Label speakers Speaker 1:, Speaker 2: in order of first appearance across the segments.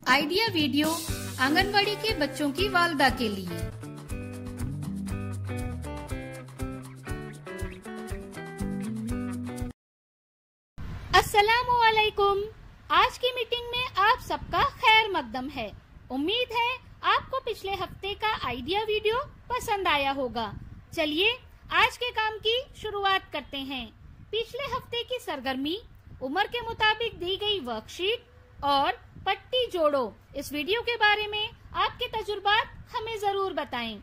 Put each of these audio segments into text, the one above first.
Speaker 1: Idea video anganwadi के बच्चों की वालदा के लिए। अस्सलामु अलैकुम। आज की मीटिंग में आप सबका खैर मकदम है। उम्मीद है आपको पिछले हफ्ते का आइडिया वीडियो पसंद आया होगा। चलिए आज के काम की शुरुआत करते हैं। पिछले हफ्ते की सरगर्मी, उम्र के मुताबिक दी गई वर्कशीट और पट्टी जोड़ो, इस वीडियो के बारे में आपके तजुर्बात हमें जरूर बताएं।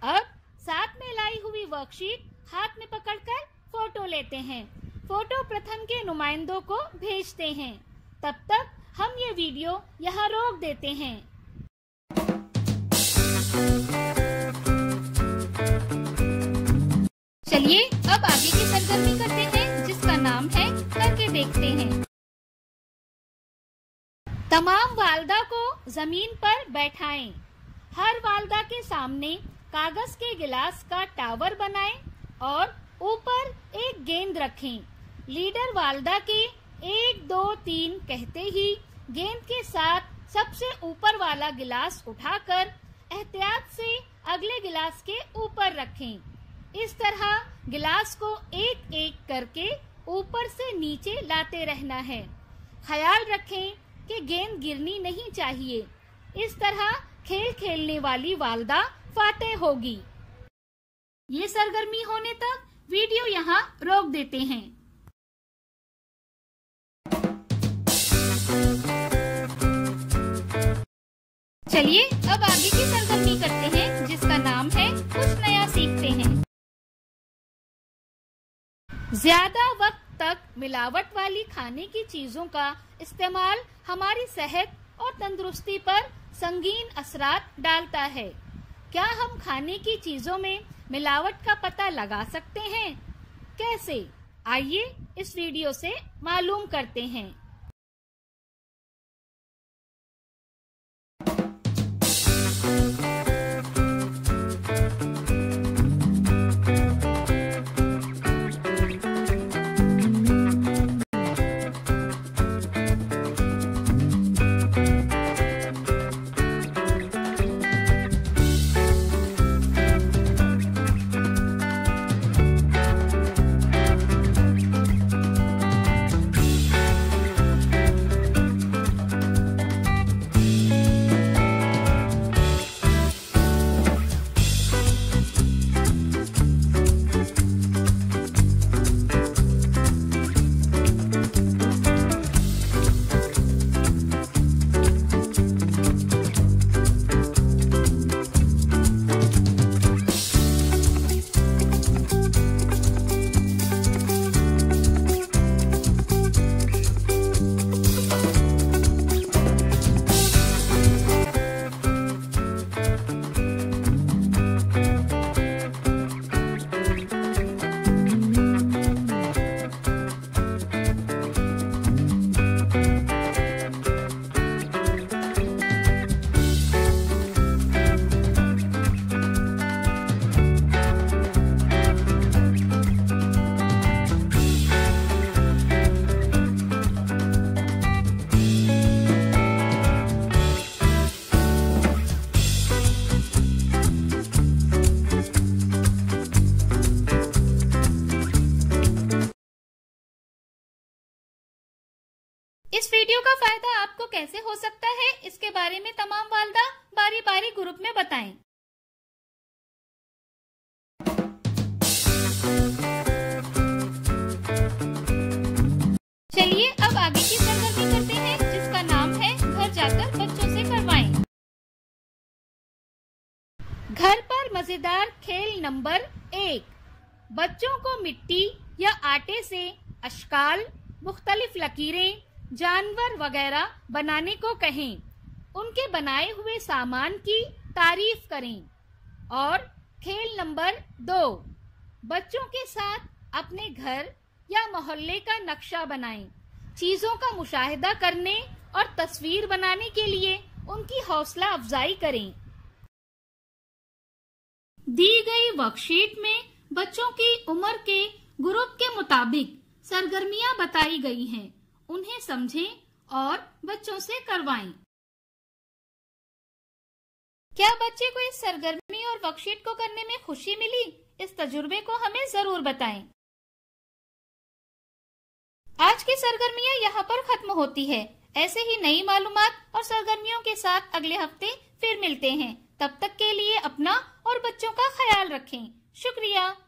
Speaker 1: अब साथ में लाई हुई वर्कशीट हाथ में पकड़कर फोटो लेते हैं। फोटो प्रथम के नुमाइंदों को भेजते हैं। तब तक हम ये वीडियो यहाँ रोक देते हैं। चलिए अब आगे की सरगर्मी करते हैं, जिसका नाम है करके देखते हैं। तमाम वालदा को जमीन पर बैठाएं। हर वालदा के सामने कागज के गिलास का टावर बनाएं और ऊपर एक गेंद रखें। लीडर वालदा के 1, 2, 3 कहते ही गेंद के साथ सबसे ऊपर वाला गिलास उठाकर एहतियात से अगले गिलास के ऊपर रखें। इस तरह गिलास को एक एक करके ऊपर से नीचे लाते रहना है। ख्याल रखें कि गेंद गिरनी नहीं चाहिए। इस तरह खेल खेलने वाली वालदा फातेह होगी। ये सरगर्मी होने तक वीडियो यहाँ रोक देते हैं। चलिए अब आगे की सरगर्मी करते हैं, जिसका नाम है कुछ नया सीखते हैं। ज्यादा वक्त तक मिलावट वाली खाने की चीजों का इस्तेमाल हमारी सेहत और तंदुरुस्ती पर संगीन असरात डालता है। क्या हम खाने की चीजों में मिलावट का पता लगा सकते हैं? कैसे? आइए इस वीडियो से मालूम करते हैं। इस वीडियो का फायदा आपको कैसे हो सकता है, इसके बारे में तमाम वालदा बारी बारी ग्रुप में बताएं। चलिए अब आगे की सरगर्मी करते हैं, जिसका नाम है घर जाकर बच्चों से करवाएं। घर पर मजेदार खेल नंबर 1। बच्चों को मिट्टी या आटे से अशकाल, मुख्तलिफ लकीरें, जानवर वगैरह बनाने को कहें। उनके बनाए हुए सामान की तारीफ करें। और खेल नंबर 2, बच्चों के साथ अपने घर या मोहल्ले का नक्शा बनाएं। चीजों का मुशाहिदा करने और तस्वीर बनाने के लिए उनकी हौसला अफजाई करें। दी गई वर्कशीट में बच्चों की उम्र के ग्रुप के मुताबिक सरगर्मियां बताई गई हैं। उन्हें समझें और बच्चों से करवाएं। क्या बच्चे को इस सरगर्मी और वर्कशीट को करने में खुशी मिली? इस तजुर्बे को हमें जरूर बताएं। आज की सरगर्मियां यहाँ पर खत्म होती है। ऐसे ही नई मालूमात और सरगर्मियों के साथ अगले हफ्ते फिर मिलते हैं। तब तक के लिए अपना और बच्चों का ख्याल रखें। शुक्रिया।